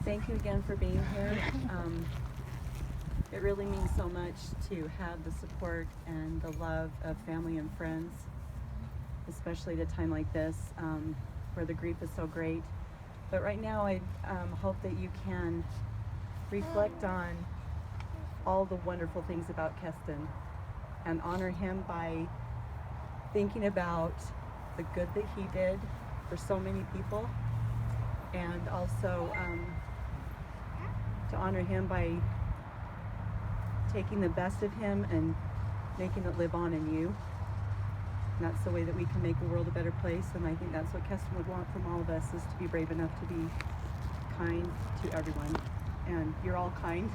Thank you again for being here. It really means so much to have the support and the love of family and friends, especially at a time like this where the grief is so great. But right now I hope that you can reflect on all the wonderful things about Kestin and honor him by thinking about the good that he did for so many people, and also to honor him by taking the best of him and making it live on in you. And that's the way that we can make the world a better place, and I think that's what Kestin would want from all of us, is to be brave enough to be kind to everyone. And you're all kind.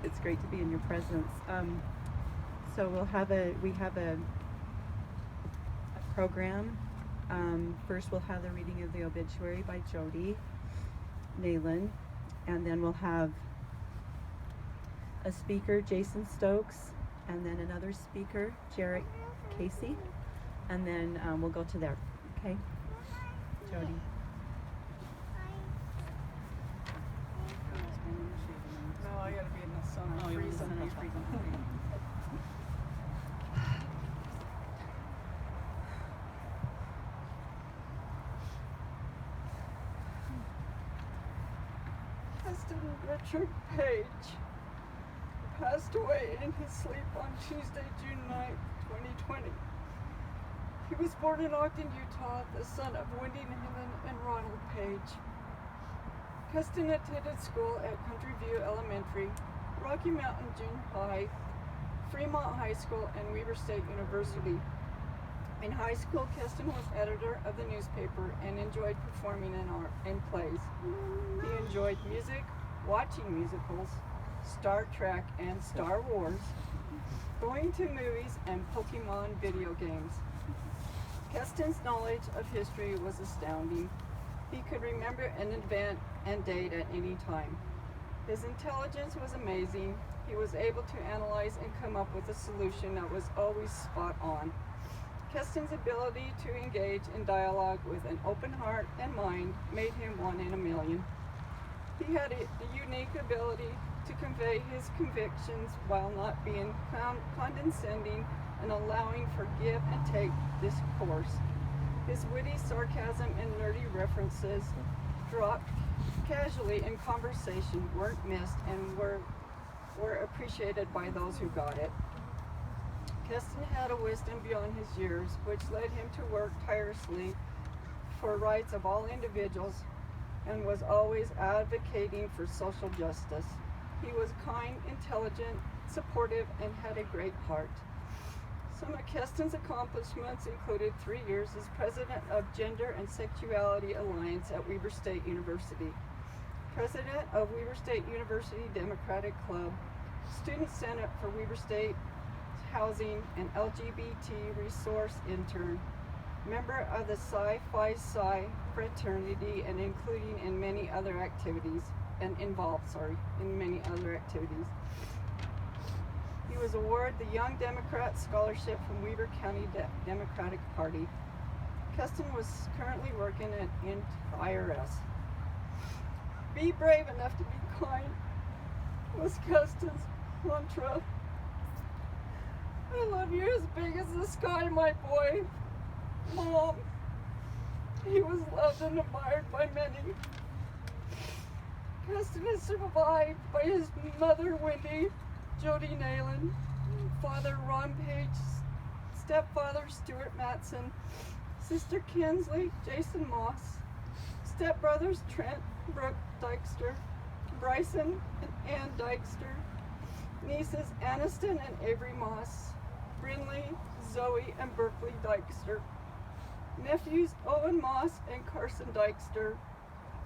It's great to be in your presence. So we have a program. First we'll have the reading of the obituary by Jody Nayland, and then we'll have a speaker, Jason Stokes, and then another speaker, Jarrett Casey, and then we'll go to there. Okay, Jody. No, I gotta be in the sun. I'm freezing. Kestin Richard Page passed away in his sleep on Tuesday, June 9th, 2020. He was born in Ogden, Utah, the son of Wendy Nayland and Ronald Page. Kestin attended school at Country View Elementary, Rocky Mountain Junior High, Fremont High School, and Weber State University. In high school, Kestin was editor of the newspaper and enjoyed performing in art and plays. He enjoyed music, watching musicals, Star Trek and Star Wars, going to movies, and Pokemon video games. Kestin's knowledge of history was astounding. He could remember an event and date at any time. His intelligence was amazing. He was able to analyze and come up with a solution that was always spot on. Kestin's ability to engage in dialogue with an open heart and mind made him one in a million. He had a unique ability to convey his convictions while not being condescending and allowing for give and take discourse. His witty sarcasm and nerdy references dropped casually in conversation weren't missed and were appreciated by those who got it. Kestin had a wisdom beyond his years, which led him to work tirelessly for rights of all individuals and was always advocating for social justice. He was kind, intelligent, supportive, and had a great heart. Some of Kestin's accomplishments included 3 years as president of Gender and Sexuality Alliance at Weber State University, president of Weber State University Democratic Club, student senate for Weber State Housing and LGBT resource intern, member of the Psi Phi Psi fraternity, and including in many other activities, and involved, in many other activities. He was awarded the Young Democrat Scholarship from Weber County Democratic Party. Kestin was currently working in IRS. Be brave enough to be kind was Kestin's mantra. I love you as big as the sky, my boy. Mom. He was loved and admired by many. Kestin is survived by his mother, Wendy, Jody Nayland, father, Ron Page, stepfather, Stuart Matson, sister, Kinsley, Jason Moss, stepbrothers, Trent, Brooke Dykster, Bryson, and Ann Dykster, nieces, Aniston and Avery Moss, Brinley, Zoe, and Berkeley Dykster, nephews, Owen Moss and Carson Dykster,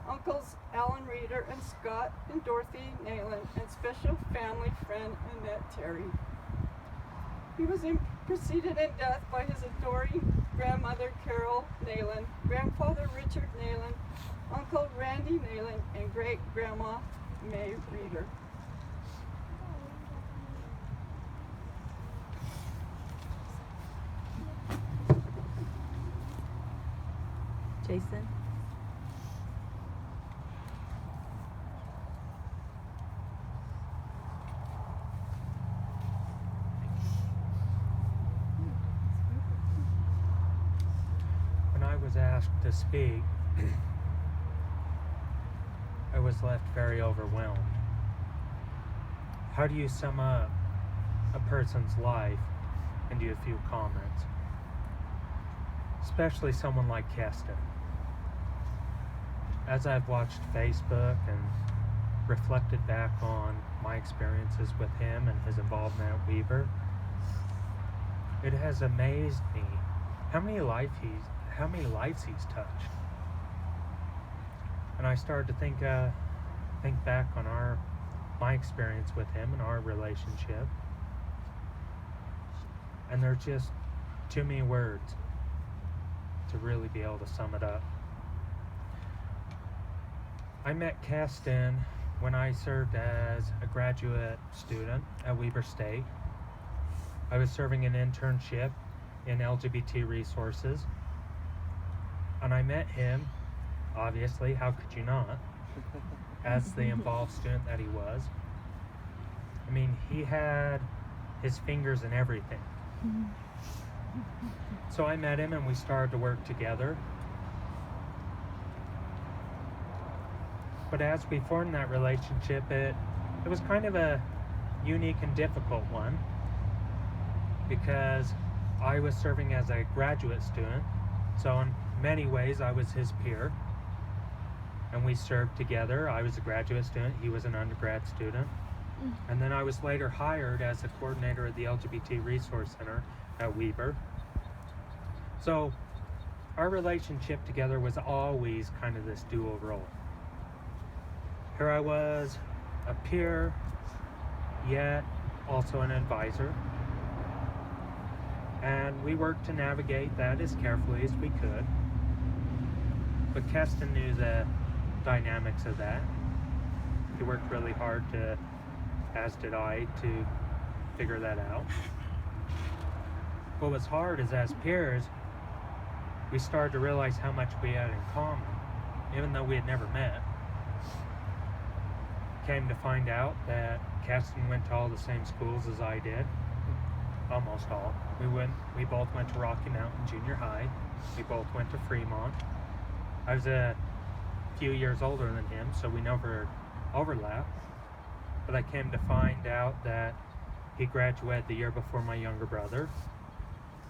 uncles Alan Reeder and Scott and Dorothy Nayland, and special family friend Annette Terry. He was preceded in death by his adoring grandmother Carol Nayland, grandfather Richard Nayland, uncle Randy Nayland, and great-grandma May Reeder. Jason? When I was asked to speak, I was left very overwhelmed. How do you sum up a person's life into a few comments? Especially someone like Kestin. As I've watched Facebook and reflected back on my experiences with him and his involvement at Weber, it has amazed me how many lives he's touched. And I started to think back on my experience with him and our relationship, and there's just too many words to really be able to sum it up. I met Kestin when I served as a graduate student at Weber State. I was serving an internship in LGBT resources, and I met him, obviously, how could you not, as the involved student that he was. I mean, he had his fingers in everything. So I met him and we started to work together. But as we formed that relationship, it was kind of a unique and difficult one, because I was serving as a graduate student, so in many ways I was his peer, and we served together. I was a graduate student, he was an undergrad student, and then I was later hired as the coordinator of the LGBT Resource Center at Weber. So our relationship together was always kind of this dual role. Here I was, a peer, yet also an advisor. And we worked to navigate that as carefully as we could. But Kestin knew the dynamics of that. He worked really hard as did I, to figure that out. What was hard is, as peers, we started to realize how much we had in common, even though we had never met. Came to find out that Kestin went to all the same schools as I did. Almost all. We both went to Rocky Mountain Junior High. We both went to Fremont. I was a few years older than him, so we never overlapped. But I came to find out that he graduated the year before my younger brother,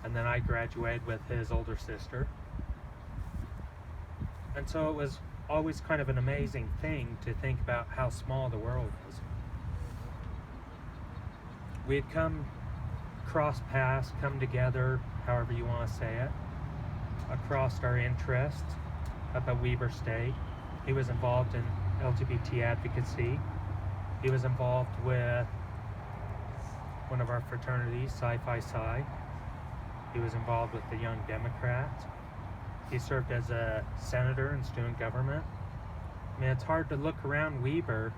and then I graduated with his older sister. And so it was always kind of an amazing thing to think about how small the world is. We had come cross paths, come together, however you want to say it, across our interests up at Weber State. He was involved in LGBT advocacy. He was involved with one of our fraternities, Sci-Fi Psi. He was involved with the Young Democrats. He served as a senator in student government. I mean, it's hard to look around Weber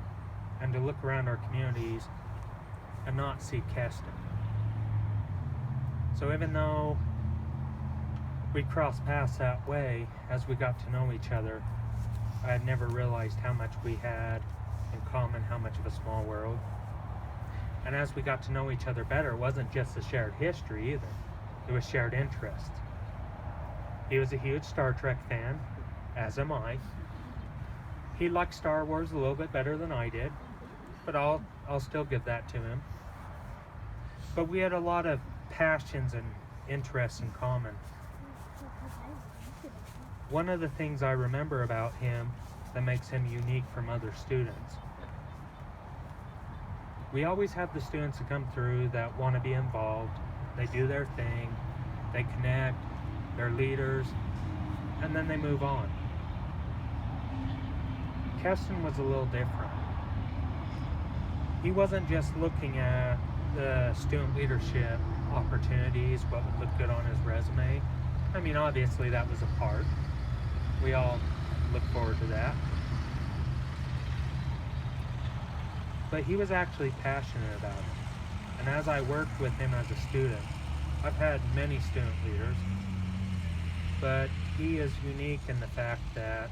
and to look around our communities and not see Kestin. So even though we crossed paths that way, as we got to know each other, I had never realized how much we had in common, how much of a small world. And as we got to know each other better, it wasn't just a shared history either. It was shared interest. He was a huge Star Trek fan, as am I. He liked Star Wars a little bit better than I did, but I'll still give that to him. But we had a lot of passions and interests in common. One of the things I remember about him that makes him unique from other students, we always have the students that come through that want to be involved. They do their thing, they connect, they're leaders, and then they move on. Kestin was a little different. He wasn't just looking at the student leadership opportunities, what would look good on his resume. I mean, obviously that was a part. We all look forward to that. But he was actually passionate about it. And as I worked with him as a student, I've had many student leaders, but he is unique in the fact that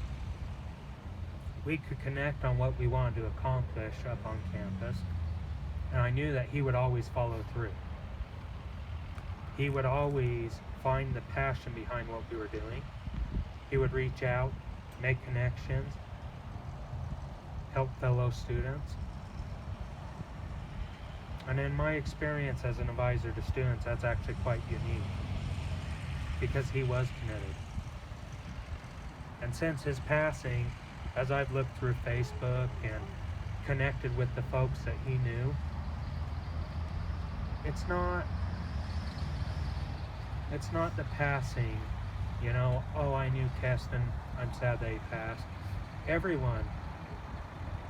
we could connect on what we wanted to accomplish up on campus, and I knew that he would always follow through. He would always find the passion behind what we were doing. He would reach out, make connections, help fellow students. And in my experience as an advisor to students, that's actually quite unique, because he was committed. And since his passing, as I've looked through Facebook and connected with the folks that he knew, it's not the passing, you know, oh, I knew Kestin, I'm sad that he passed. Everyone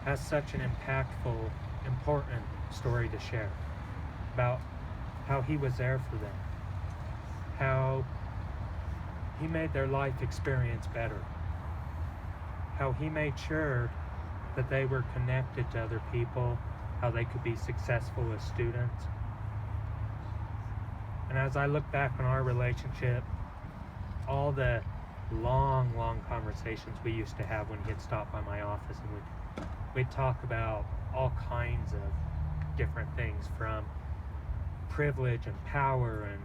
has such an impactful, important story to share about how he was there for them, how he made their life experience better, how he made sure that they were connected to other people, how they could be successful as students. And as I look back on our relationship, all the long conversations we used to have when he'd stop by my office, and we'd talk about all kinds of different things, from privilege and power and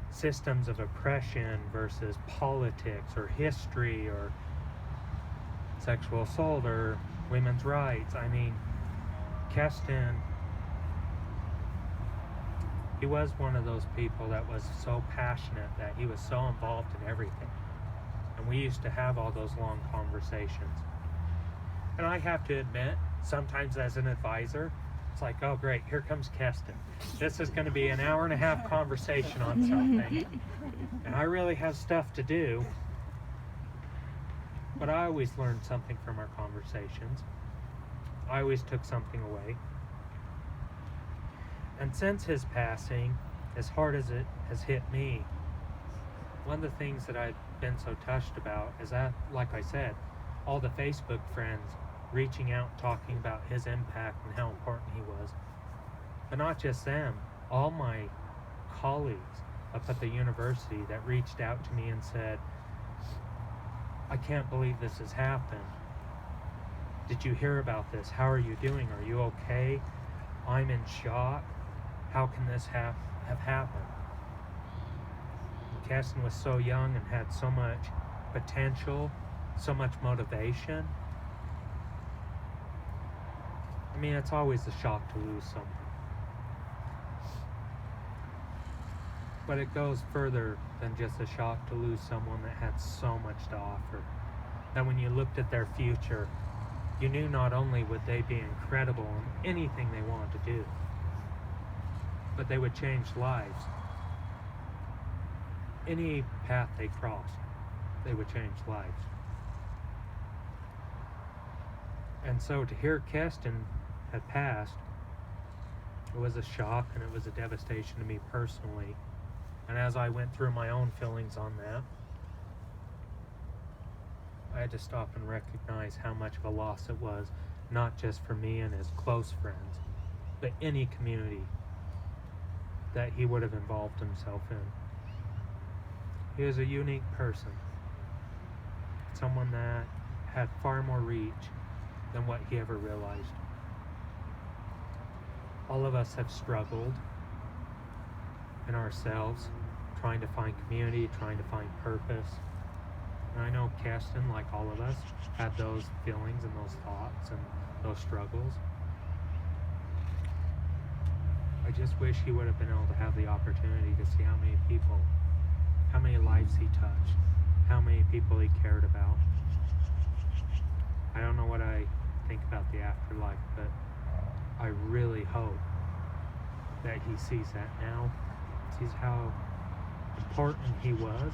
systems of oppression versus politics or history or sexual assault or women's rights. I mean, Kestin, he was one of those people that was so passionate that he was so involved in everything. And we used to have all those long conversations. And I have to admit, sometimes as an advisor, it's like, oh great, here comes Kestin. This is going to be an hour and a half conversation on something. And I really have stuff to do. But I always learned something from our conversations. I always took something away. And since his passing, as hard as it has hit me, one of the things that I've been so touched about is that, like I said, all the Facebook friends reaching out, talking about his impact and how important he was. But not just them, all my colleagues up at the university that reached out to me and said, I can't believe this has happened. Did you hear about this? How are you doing? Are you okay? I'm in shock. How can this have happened? And Kestin was so young and had so much potential, so much motivation. I mean, it's always a shock to lose someone. But it goes further than just a shock to lose someone that had so much to offer. That when you looked at their future, you knew not only would they be incredible in anything they wanted to do, but they would change lives. Any path they crossed, they would change lives. And so to hear Kestin had passed, it was a shock and it was a devastation to me personally. And as I went through my own feelings on that, I had to stop and recognize how much of a loss it was, not just for me and his close friends, but any community that he would have involved himself in. He was a unique person, someone that had far more reach than what he ever realized. All of us have struggled in ourselves, trying to find community, trying to find purpose. And I know Kestin, like all of us, had those feelings and those thoughts and those struggles. I just wish he would have been able to have the opportunity to see how many people, how many lives he touched, how many people he cared about. I don't know what I think about the afterlife, but I really hope that he sees that now, sees how important he was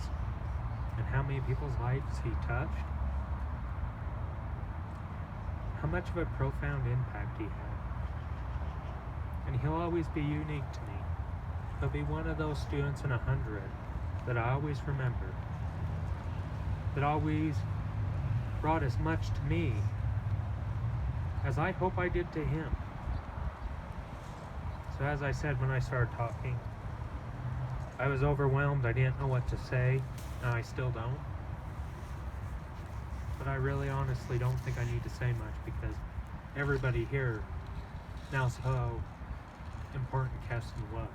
and how many people's lives he touched, how much of a profound impact he had. And he'll always be unique to me. He'll be one of those students in 100 that I always remember, that always brought as much to me as I hope I did to him. So as I said when I started talking, I was overwhelmed. I didn't know what to say, and I still don't. But I really honestly don't think I need to say much, because everybody here knows how important Kestin was.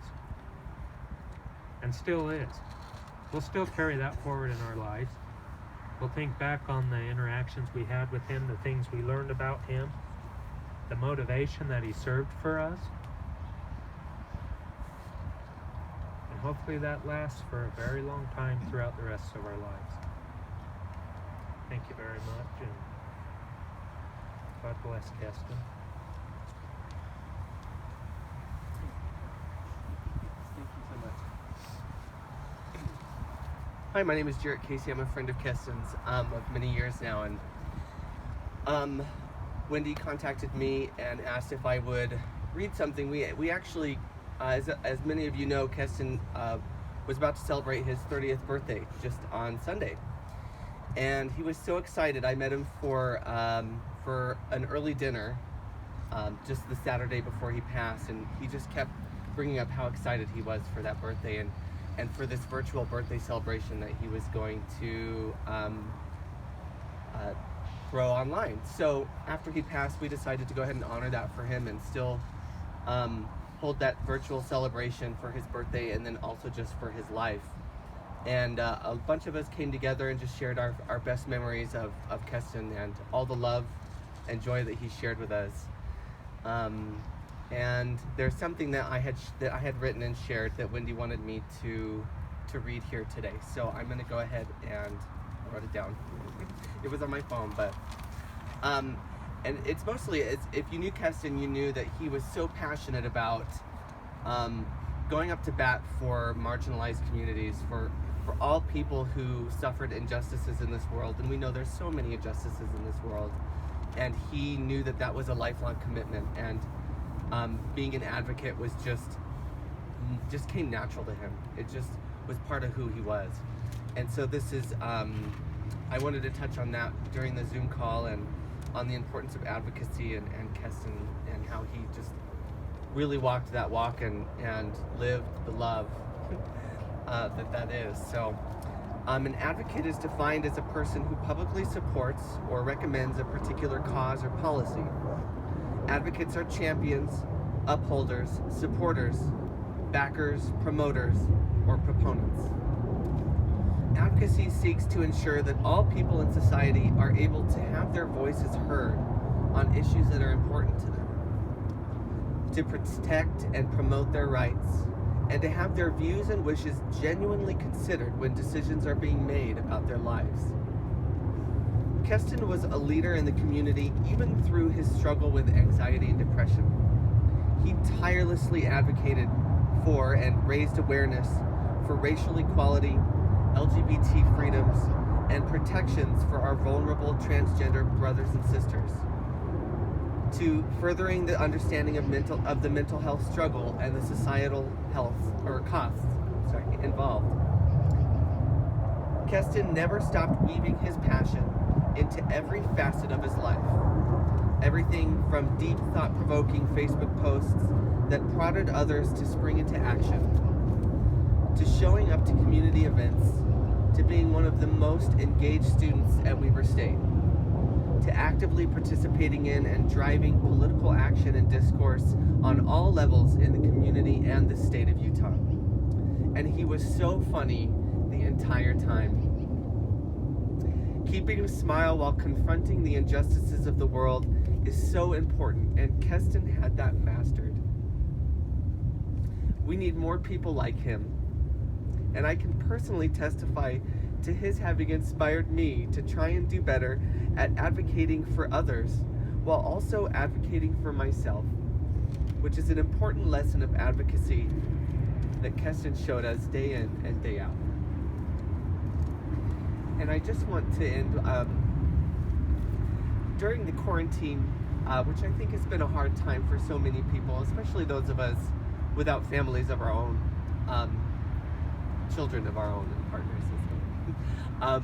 And still is. We'll still carry that forward in our lives. We'll think back on the interactions we had with him, the things we learned about him, the motivation that he served for us. And hopefully that lasts for a very long time throughout the rest of our lives. Thank you very much, and God bless Kestin. Thank you so much. Hi, my name is Jarrett Casey. I'm a friend of Kestin's of many years now, and Wendy contacted me and asked if I would read something. We actually, as many of you know, Kestin was about to celebrate his 30th birthday just on Sunday, and he was so excited. I met him for an early dinner just the Saturday before he passed, and he just kept bringing up how excited he was for that birthday and for this virtual birthday celebration that he was going to throw online. So after he passed, we decided to go ahead and honor that for him and still hold that virtual celebration for his birthday, and then also just for his life. And a bunch of us came together and just shared our best memories of Kestin and all the love and joy that he shared with us. And there's something that I had written and shared that Wendy wanted me to read here today. So I'm going to go ahead and I wrote it down. It was on my phone, but and it's mostly, if you knew Kestin, you knew that he was so passionate about going up to bat for marginalized communities, for all people who suffered injustices in this world. And we know there's so many injustices in this world, and he knew that that was a lifelong commitment, and being an advocate was just came natural to him. It just was part of who he was. And so this is, I wanted to touch on that during the Zoom call, and on the importance of advocacy and Kestin, and how he just really walked that walk and lived the love that is. So an advocate is defined as a person who publicly supports or recommends a particular cause or policy. Advocates are champions, upholders, supporters, backers, promoters, or proponents. Advocacy seeks to ensure that all people in society are able to have their voices heard on issues that are important to them, to protect and promote their rights, and to have their views and wishes genuinely considered when decisions are being made about their lives. Kestin was a leader in the community even through his struggle with anxiety and depression. He tirelessly advocated for and raised awareness for racial equality, LGBT freedoms, and protections for our vulnerable transgender brothers and sisters, to furthering the understanding of the mental health struggle and the societal health or costs involved. Kestin never stopped weaving his passion into every facet of his life. Everything from deep, thought-provoking Facebook posts that prodded others to spring into action, to showing up to community events, to being one of the most engaged students at Weber State, to actively participating in and driving political action and discourse on all levels in the community and the state of Utah. And he was so funny the entire time. Keeping a smile while confronting the injustices of the world is so important, and Kestin had that mastered. We need more people like him, and I can personally testify to his having inspired me to try and do better at advocating for others while also advocating for myself, which is an important lesson of advocacy that Kestin showed us day in and day out. And I just want to end, during the quarantine, which I think has been a hard time for so many people, especially those of us without families of our own, children of our own, and partners as well.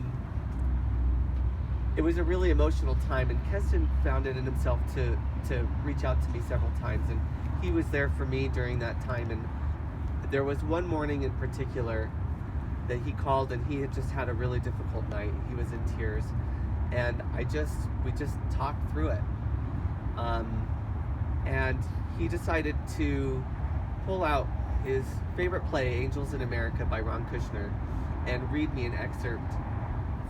It was a really emotional time, and Kestin found it in himself to reach out to me several times, and he was there for me during that time. And there was one morning in particular that he called, and he had just had a really difficult night. He was in tears, and we just talked through it. And he decided to pull out his favorite play, Angels in America by Ron Kushner, and read me an excerpt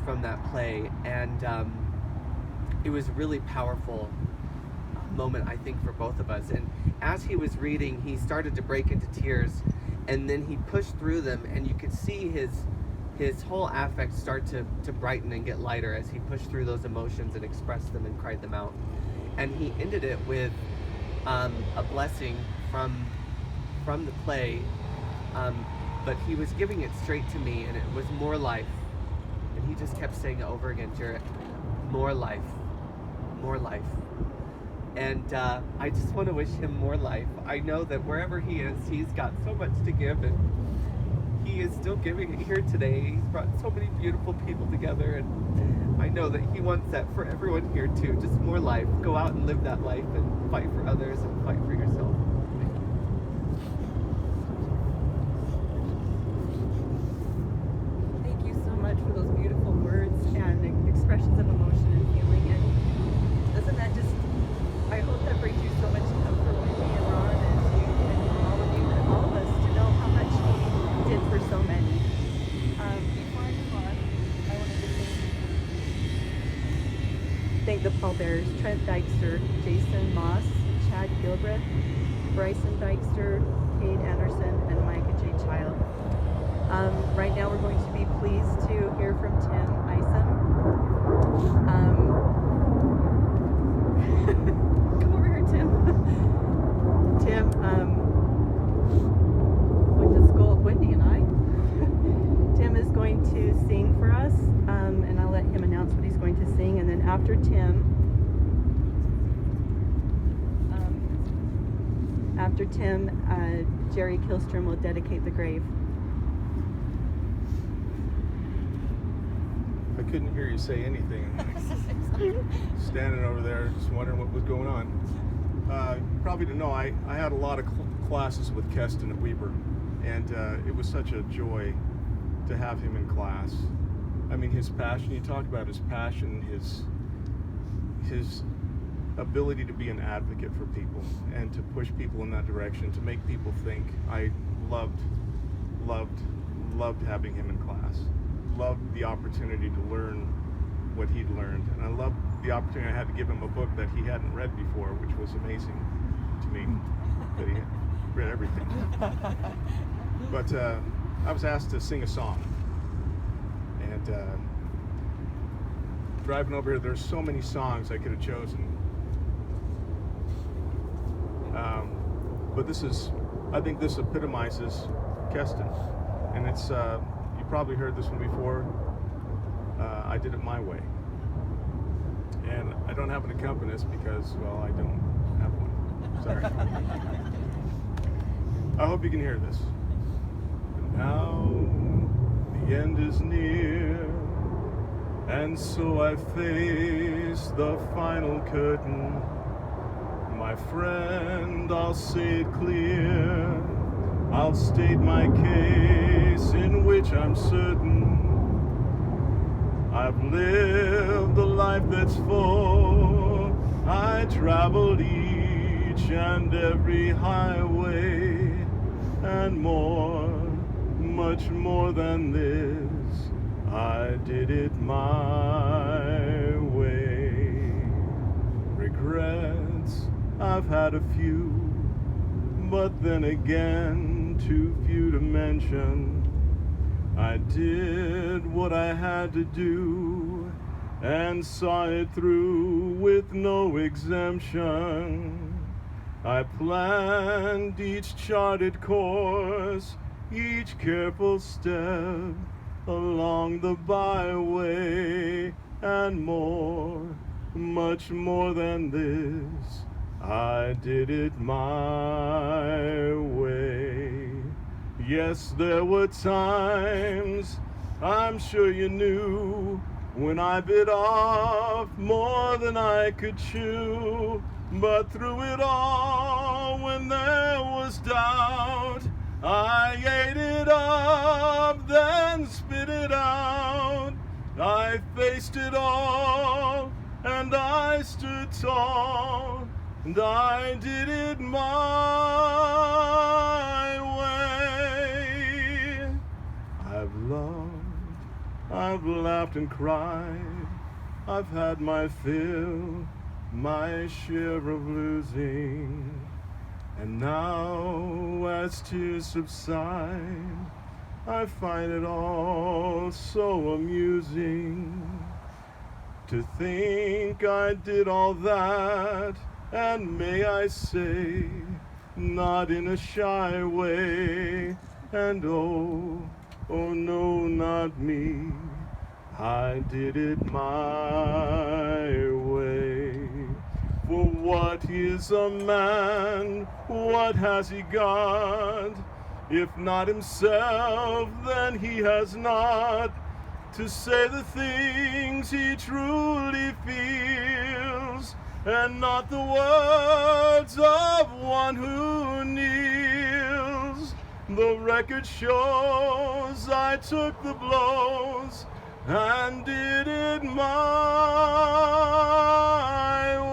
from that play. And it was a really powerful moment, I think, for both of us. And as he was reading, he started to break into tears, and then he pushed through them, and you could see his whole affect start to brighten and get lighter as he pushed through those emotions and expressed them and cried them out. And he ended it with a blessing from the play, but he was giving it straight to me, and it was more life. And he just kept saying it over again, Jarrett, more life, more life. And I just want to wish him more life. I know that wherever he is, he's got so much to give, and he is still giving it here today. He's brought so many beautiful people together, and I know that he wants that for everyone here too. Just more life. Go out and live that life and fight for others and fight for yourself. Thank you so much for those beautiful words and expressions of emotion and feeling. And doesn't that just, I hope that brings you so much comfort with me and Ron and you and all of you and all of us to know how much he did for so many. Before I move on, I wanted to thank the pallbearers, Trent Dykstra, Jason Moss, Chad Gilbreth, Bryson Dykstra, Cade Anderson, and Micah J. Child. Right now we're going to be pleased to hear from Tim Isom. Come over here, Tim. Tim went to school with Wendy and I. Tim is going to sing for us, and I'll let him announce what he's going to sing. And then after Tim, Jerry Kilstrom will dedicate the grave. I couldn't hear you say anything. Standing over there, just wondering what was going on. Probably to know, I had a lot of classes with Kestin at Weber, and it was such a joy to have him in class. I mean, his passion, you talk about his passion, his ability to be an advocate for people and to push people in that direction, to make people think. I loved having him in class. Loved the opportunity to learn what he'd learned, and I loved the opportunity I had to give him a book that he hadn't read before, which was amazing to me, that he had read everything. But I was asked to sing a song, and driving over here, there's so many songs I could have chosen, but this is I think this epitomizes Kestin. And it's, you probably heard this one before. I did it my way. And I don't have an accompanist because, well, I don't have one. Sorry. I hope you can hear this. And now the end is near, and so I face the final curtain. My friend, I'll say it clear. I'll state my case in which I'm certain I've lived a life that's full. I traveled each and every highway, and more, much more than this, I did it my way. Regrets, I've had a few, but then again, too few to mention. I did what I had to do and saw it through with no exemption. I planned each charted course, each careful step along the byway, and more, much more than this, I did it my way. Yes, there were times, I'm sure you knew, when I bit off more than I could chew. But through it all, when there was doubt, I ate it up, then spit it out. I faced it all, and I stood tall, and I did it my way. I've loved, I've laughed and cried, I've had my fill, my share of losing. And now as tears subside, I find it all so amusing to think I did all that, and may I say, not in a shy way. And oh, oh no, not me, I did it my way. For what is a man? What has he got? If not himself, then he has not to say the things he truly feels, and not the words of one who kneels. The record shows I took the blows and did it my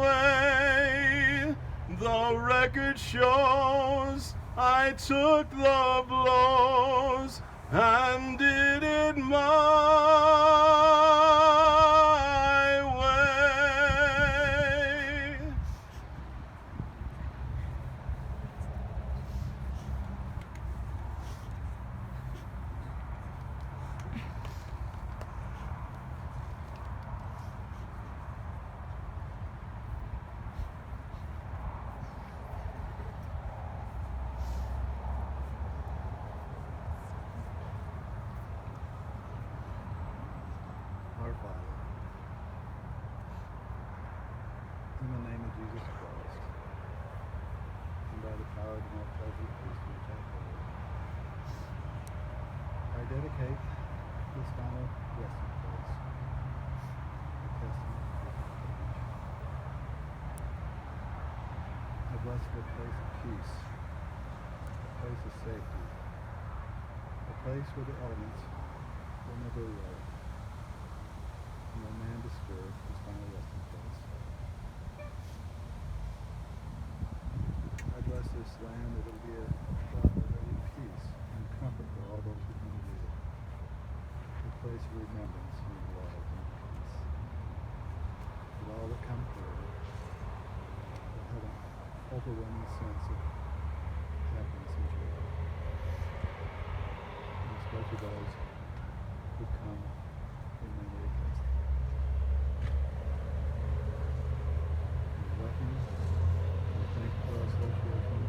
way. The record shows I took the blows and did it my way. Our Father, in the name of Jesus Christ, and by the power of the most present peace which I hold, I dedicate this final resting place to Kestin Richard Page. I bless the place of peace, a place of safety, a place where the elements will never roll. No man disturb his final resting place. I bless this land that it will be a spot of peace and comfort for all those who come to visit. A place of remembrance and love and peace. That all that come forward will have an overwhelming sense of happiness and joy. And especially those who come in memory of Kestin. We love you. We thank you for our association.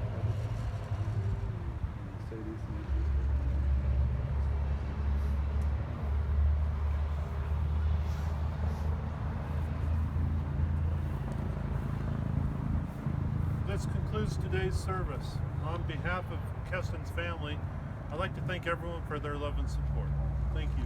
This concludes today's service. On behalf of Kestin's family, I'd like to thank everyone for their love and support. Thank you.